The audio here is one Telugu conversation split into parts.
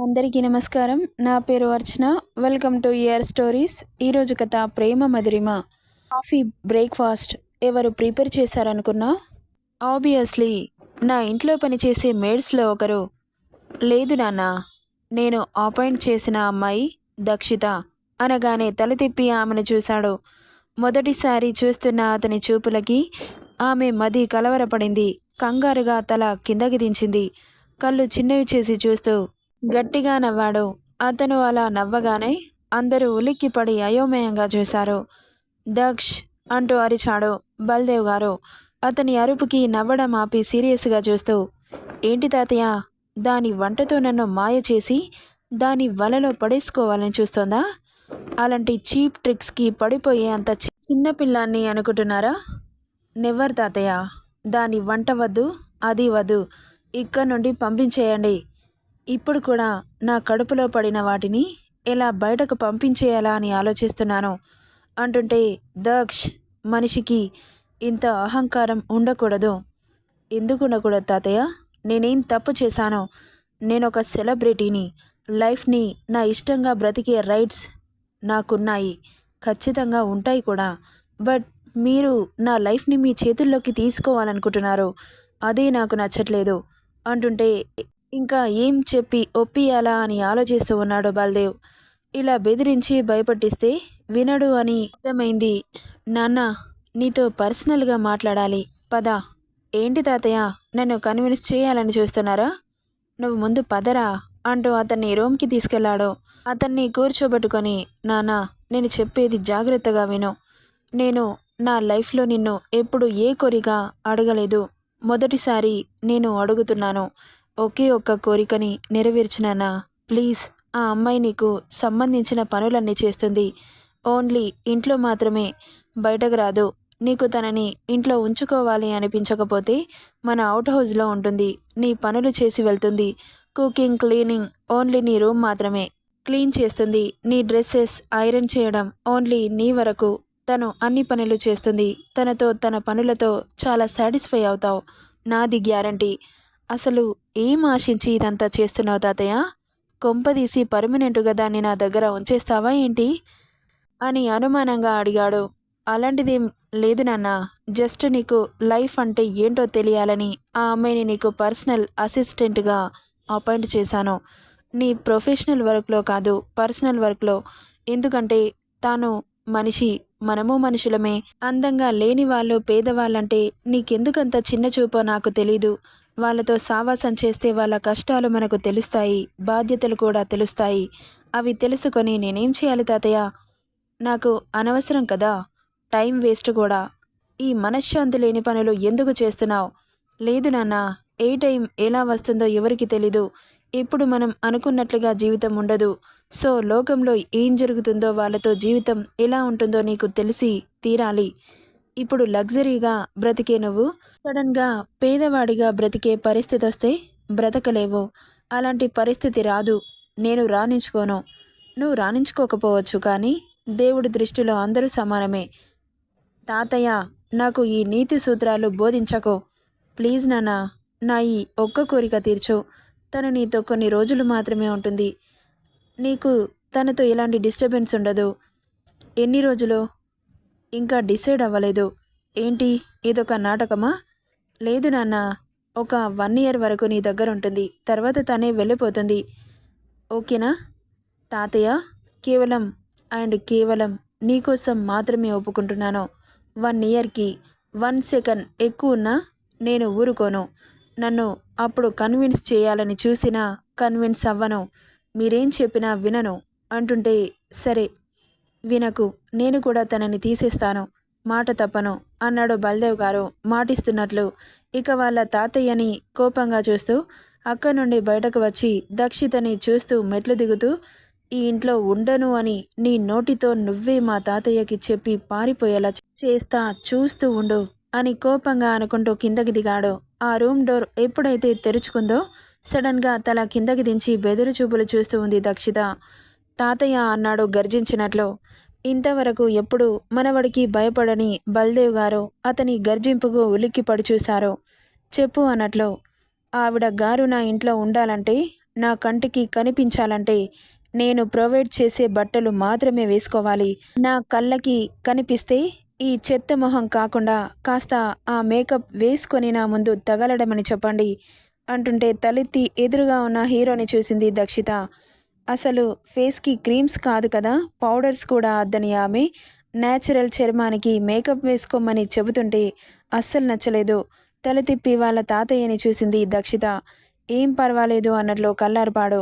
అందరికీ నమస్కారం. నా పేరు Archana. Welcome to your stories. ఈరోజు కథ ప్రేమ మధురిమ. కాఫీ బ్రేక్‌ఫాస్ట్ ఎవరు ప్రిపేర్ చేశారనుకున్నా? ఆబ్వియస్‌లీ నా ఇంట్లో పనిచేసే మేడ్స్‌లో ఒకరు. లేదు నాన్న, నేను అపాయింట్ చేసిన అమ్మాయి దక్షిత అనగానే తల తిప్పి ఆమెను చూశాడు. మొదటిసారి చూస్తున్న అతని చూపులకి ఆమె మది కలవరపడింది. కంగారుగా తల కిందకి దించింది. కళ్ళు చిన్నవి చేసి చూస్తూ గట్టిగా నవ్వాడు. అతను అలా నవ్వగానే అందరూ ఉలిక్కిపడి అయోమయంగా చూశారు. దక్ష్ అంటూ అరిచాడు బల్దేవ్ గారు. అతని అరుపుకి నవ్వడం ఆపి సీరియస్గా చూస్తూ, ఏంటి తాతయ్య, దాని వంటతో నన్ను మాయ చేసి దాని వలలో పడేసుకోవాలని చూస్తోందా? అలాంటి చీప్ ట్రిక్స్కి పడిపోయే అంత చిన్న పిల్లాన్ని అనుకుంటున్నారా? నెవ్వర్ తాతయ్య, దాని వంట వద్దు, అది వద్దు, ఇక్కడ నుండి పంపించేయండి. ఇప్పుడు కూడా నా కడుపులో పడిన వాటిని ఎలా బయటకు పంపించేయాలా అని ఆలోచిస్తున్నాను అంటుంటే, దక్ష్, మనిషికి ఇంత అహంకారం ఉండకూడదు. ఎందుకు ఉండకూడదు తాతయ్య? నేనేం తప్పు చేశాను? నేనొక సెలబ్రిటీని. లైఫ్ని నా ఇష్టంగా బ్రతికే రైట్స్ నాకున్నాయి, ఖచ్చితంగా ఉంటాయి కూడా. బట్ మీరు నా లైఫ్ని మీ చేతుల్లోకి తీసుకోవాలనుకుంటున్నారు. అదే నాకు నచ్చట్లేదు అంటుంటే ఇంకా ఏం చెప్పి ఒప్పియాలా అని ఆలోచిస్తూ ఉన్నాడు బల్దేవ్. ఇలా బెదిరించి భయపట్టిస్తే వినడు అని అర్థమైంది. నాన్న, నీతో పర్సనల్గా మాట్లాడాలి, పద. ఏంటి తాతయ్య, నన్ను కన్విన్స్ చేయాలని చూస్తున్నారా? నువ్వు ముందు పదరా అంటూ అతన్ని రూమ్కి తీసుకెళ్లాడు. అతన్ని కూర్చోబెట్టుకొని, నాన్న, నేను చెప్పేది జాగ్రత్తగా విను. నేను నా లైఫ్లో నిన్ను ఎప్పుడు ఏ కోరిక అడగలేదు. మొదటిసారి నేను అడుగుతున్నాను. ఒకే ఒక్క కోరికని నెరవేర్చినానా? ప్లీజ్. ఆ అమ్మాయి నీకు సంబంధించిన పనులన్నీ చేస్తుంది. ఓన్లీ ఇంట్లో మాత్రమే, బయటకు రాదు. నీకు తనని ఇంట్లో ఉంచుకోవాలి అనిపించకపోతే మన అవుట్ హౌస్లో ఉంటుంది. నీ పనులు చేసి వెళ్తుంది. కుకింగ్, క్లీనింగ్ ఓన్లీ నీ రూమ్ మాత్రమే క్లీన్ చేస్తుంది. నీ డ్రెస్సెస్ ఐరన్ చేయడం ఓన్లీ నీ వరకు. తను అన్ని పనులు చేస్తుంది. తనతో, తన పనులతో చాలా సాటిస్ఫై అవుతావు. నాది గ్యారంటీ. అసలు ఏం ఆశించి ఇదంతా చేస్తున్నావు తాతయ్య? కొంపదీసి పర్మనెంట్గా దాన్ని నా దగ్గర ఉంచేస్తావా ఏంటి అని అనుమానంగా అడిగాడు. అలాంటిదేం లేదు నాన్న, జస్ట్ నీకు లైఫ్ అంటే ఏంటో తెలియాలని ఆ అమ్మాయిని నీకు పర్సనల్ అసిస్టెంట్గా అపాయింట్ చేశాను. నీ ప్రొఫెషనల్ వర్క్లో కాదు, పర్సనల్ వర్క్లో. ఎందుకంటే తాను మనిషి, మనము మనుషులమే. అందంగా లేని వాళ్ళు, పేదవాళ్ళంటే నీకెందుకంత చిన్న చూపో నాకు తెలీదు. వాళ్ళతో సావాసం చేస్తే వాళ్ళ కష్టాలు మనకు తెలుస్తాయి, బాధ్యతలు కూడా తెలుస్తాయి. అవి తెలుసుకొని నేనేం చేయాలి తాతయ్య? నాకు అనవసరం కదా, టైం వేస్ట్ కూడా. ఈ మనశ్శాంతి లేని పనులు ఎందుకు చేస్తున్నావు? లేదు నాన్న, ఏ టైం ఎలా వస్తుందో ఎవరికి తెలీదు. ఇప్పుడు మనం అనుకున్నట్లుగా జీవితం ఉండదు. సో లోకంలో ఏం జరుగుతుందో, వాళ్ళతో జీవితం ఎలా ఉంటుందో నీకు తెలిసి తీరాలి. ఇప్పుడు లగ్జరీగా బ్రతికే నువ్వు సడన్గా పేదవాడిగా బ్రతికే పరిస్థితి వస్తే బ్రతకలేవు. అలాంటి పరిస్థితి రాదు. నేను రాణించుకోను. నువ్వు రాణించుకోకపోవచ్చు, కానీ దేవుడి దృష్టిలో అందరూ సమానమే. తాతయ్య, నాకు ఈ నీతి సూత్రాలు బోధించకు. ప్లీజ్ నాన్న, నా ఈ ఒక్క కోరిక తీర్చు. తను నీతో కొన్ని రోజులు మాత్రమే ఉంటుంది. నీకు తనతో ఎలాంటి డిస్టర్బెన్స్ ఉండదు. ఎన్ని రోజులు ఇంకా డిసైడ్ అవ్వలేదు. ఏంటి, ఇదొక నాటకమా? లేదు నాన్న, ఒక 1 ఇయర్ వరకు నీ దగ్గర ఉంటుంది. తర్వాత తనే వెళ్ళిపోతుంది. ఓకేనా తాతయ్య? కేవలం అండ్ కేవలం నీకోసం మాత్రమే ఒప్పుకుంటున్నాను. 1 ఇయర్కి 1 సెకండ్ ఎక్కువ ఉన్నా నేను ఊరుకోను. నన్ను అప్పుడు కన్విన్స్ చేయాలని చూసినా కన్విన్స్ అవ్వను. మీరేం చెప్పినా వినను అంటుంటే, సరే వినకు, నేను కూడా తనని తీసేస్తాను, మాట తప్పను అన్నాడు బల్దేవ్ గారు మాటిస్తున్నట్లు. ఇక వాళ్ళ తాతయ్యని కోపంగా చూస్తూ అక్కడి నుండి బయటకు వచ్చి దక్షితని చూస్తూ మెట్లు దిగుతూ, ఈ ఇంట్లో ఉండను అని నీ నోటితో నువ్వే మా తాతయ్యకి చెప్పి పారిపోయేలా చేస్తా, చూస్తూ ఉండు అని కోపంగా అనుకుంటూ కిందకి దిగాడు. ఆ రూమ్ డోర్ ఎప్పుడైతే తెరుచుకుందో సడన్గా తల కిందకి దించి బెదురు చూపులు చూస్తూ ఉంది దక్షిత. తాతయ్య అన్నాడు గర్జించినట్లు. ఇంతవరకు ఎప్పుడు మనవడికి భయపడని బల్దేవ్ గారు అతని గర్జింపుకు ఉలిక్కిపడి చూశారు. చెప్పు అన్నట్లు. ఆవిడ గారు నా ఇంట్లో ఉండాలంటే నా కంటికి కనిపించాలంటే నేను ప్రొవైడ్ చేసే బట్టలు మాత్రమే వేసుకోవాలి. నా కళ్ళకి కనిపిస్తే ఈ చెత్త మొహం కాకుండా కాస్త ఆ మేకప్ వేసుకొని నా ముందు తగలడమని చెప్పండి అంటుంటే తలెత్తి ఎదురుగా ఉన్న హీరోని చూసింది దక్షిత. అసలు ఫేస్కి క్రీమ్స్ కాదు కదా, పౌడర్స్ కూడా అద్దని ఆమె న్యాచురల్ చర్మానికి మేకప్ వేసుకోమని చెబుతుంటే అస్సలు నచ్చలేదు. తల తిప్పి వాళ్ళ తాతయ్యని చూసింది దక్షిత. ఏం పర్వాలేదు అన్నట్లు కల్లార్పాడు.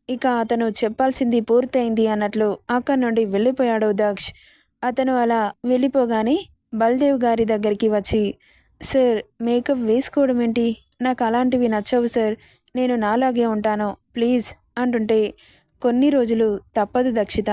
ఇక అతను చెప్పాల్సింది పూర్తయింది అన్నట్లు అక్కడి నుండి వెళ్ళిపోయాడు దక్ష్. అతను అలా వెళ్ళిపోగానే బల్దేవ్ గారి దగ్గరికి వచ్చి, సార్ మేకప్ వేసుకోవడం ఏంటి, నాకు అలాంటివి నచ్చవు సార్, నేను నాలాగే ఉంటాను ప్లీజ్ అంటుంటే, కొన్ని రోజులు తప్పదు దక్షిత,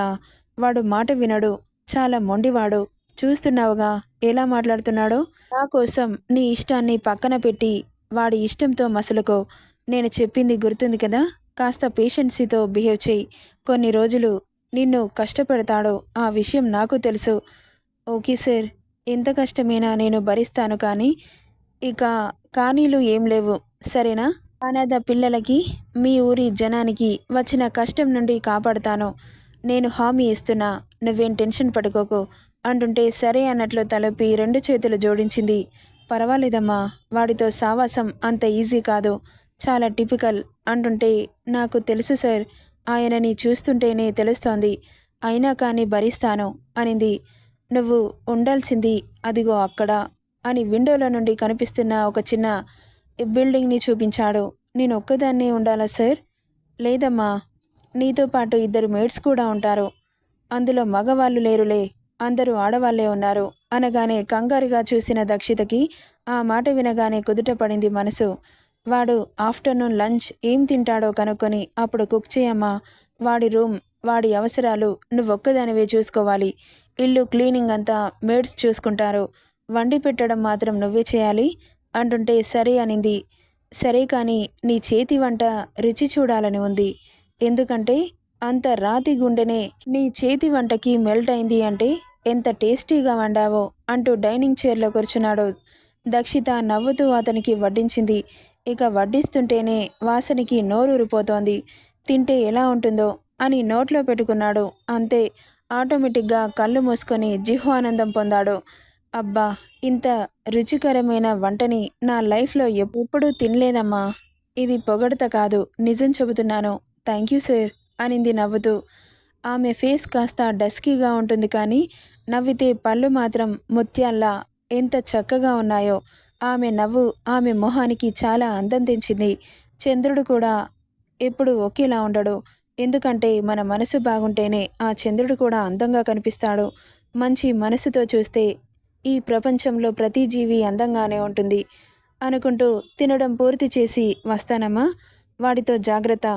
వాడు మాట వినడు, చాలా మొండివాడు, చూస్తున్నావుగా ఎలా మాట్లాడుతున్నాడో. నా కోసం నీ ఇష్టాన్ని పక్కన పెట్టి వాడి ఇష్టంతో మసలుకో. నేను చెప్పింది గుర్తుంది కదా, కాస్త పేషెన్సీతో బిహేవ్ చేయి. కొన్ని రోజులు నిన్ను కష్టపెడతాడు, ఆ విషయం నాకు తెలుసు. ఓకే సార్, ఎంత కష్టమైనా నేను భరిస్తాను, కానీ ఇక కానీలు ఏం లేవు సరేనా. అనాథ పిల్లలకి మీ ఊరి జనానికి వచ్చిన కష్టం నుండి కాపాడుతాను, నేను హామీ ఇస్తున్నా, నువ్వేం టెన్షన్ పడుకోకు అంటుంటే సరే అన్నట్లు తలపి రెండు చేతులు జోడించింది. పర్వాలేదమ్మా, వాడితో సావాసం అంత ఈజీ కాదు, చాలా టిపికల్ అంటుంటే, నాకు తెలుసు సార్, ఆయనని చూస్తుంటేనే తెలుస్తోంది, అయినా కానీ భరిస్తాను అనింది. నువ్వు ఉండాల్సింది అదిగో అక్కడ అని విండోలో నుండి కనిపిస్తున్న ఒక చిన్న బిల్డింగ్ని చూపించాడు. నేను ఒక్కదాన్నే ఉండాలా సార్? లేదమ్మా, నీతో పాటు ఇద్దరు మేట్స్ కూడా ఉంటారు, అందులో మగవాళ్ళు లేరులే, అందరూ ఆడవాళ్లే ఉన్నారు అనగానే కంగారుగా చూసిన దక్షితకి ఆ మాట వినగానే కుదుట పడింది మనసు. వాడు ఆఫ్టర్నూన్ లంచ్ ఏం తింటాడో కనుక్కొని అప్పుడు కుక్ చేయమ్మా, వాడి రూమ్ వాడి అవసరాలు నువ్వొక్కదానివే చూసుకోవాలి, ఇల్లు క్లీనింగ్ అంతా మేడ్స్ చూసుకుంటారు, వండి పెట్టడం మాత్రం నువ్వే చేయాలి అంటుంటే సరే అనింది. సరే కానీ నీ చేతి వంట రుచి చూడాలని ఉంది, ఎందుకంటే అంత రాతి గుండెనే నీ చేతి వంటకి మెల్ట్ అయింది అంటే ఎంత టేస్టీగా వండావో అంటూ డైనింగ్ చైర్లో కూర్చున్నాడు. దక్షిత నవ్వుతూ అతనికి వడ్డించింది. ఇక వడ్డిస్తుంటేనే వాసనకి నోరూరిపోతోంది, తింటే ఎలా ఉంటుందో అని నోట్లో పెట్టుకున్నాడు. అంతే, ఆటోమేటిక్గా కళ్ళు మూసుకొని జిహ్వానందం పొందాడు. అబ్బా, ఇంత రుచికరమైన వంటని నా లైఫ్లో ఎప్పుడూ తినలేదమ్మా, ఇది పొగడత కాదు, నిజం చెబుతున్నాను, థ్యాంక్ యూ సార్ అనింది నవ్వుతూ. ఆమె ఫేస్ కాస్త డస్కీగా ఉంటుంది, కానీ నవ్వితే పళ్ళు మాత్రం ముత్యాల్లా ఎంత చక్కగా ఉన్నాయో. ఆమె నవ్వు ఆమె మొహానికి చాలా అందం తెచ్చింది. చంద్రుడు కూడా ఎప్పుడు ఒకేలా ఉండడు, ఎందుకంటే మన మనసు బాగుంటేనే ఆ చంద్రుడు కూడా అందంగా కనిపిస్తాడు. మంచి మనసుతో చూస్తే ఈ ప్రపంచంలో ప్రతి జీవి అందంగానే ఉంటుంది అనుకుంటూ తినడం పూర్తి చేసి, వస్తానమ్మా, వాడితో జాగ్రత్త,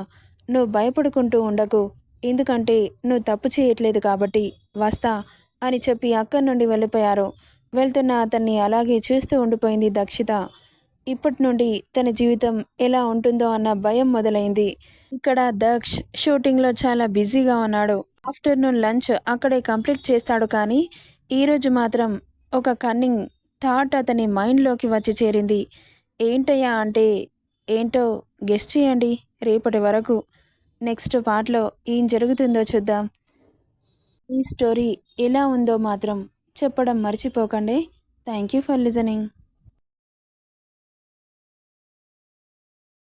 నువ్వు భయపడుకుంటూ ఉండకు, ఎందుకంటే నువ్వు తప్పు చేయట్లేదు కాబట్టి, వస్తా అని చెప్పి అక్కడి నుండి వెళ్ళిపోయారు. వెళ్తున్న అతన్ని అలాగే చూస్తూ ఉండిపోయింది దక్షిత. ఇప్పటి నుండి తన జీవితం ఎలా ఉంటుందో అన్న భయం మొదలైంది. ఇక్కడ దక్ష్ షూటింగ్లో చాలా బిజీగా ఉన్నాడు. ఆఫ్టర్నూన్ లంచ్ అక్కడే కంప్లీట్ చేస్తాడు, కానీ ఈరోజు మాత్రం ఒక కన్నింగ్ థాట్ అతని మైండ్లోకి వచ్చి చేరింది. ఏంటయ్యా అంటే ఏంటో గెస్ట్ చేయండి. రేపటి వరకు నెక్స్ట్ పార్ట్లో ఏం జరుగుతుందో చూద్దాం. ఈ స్టోరీ ఎలా ఉందో మాత్రం చెప్పడం మర్చిపోకండి. Thank you for listening.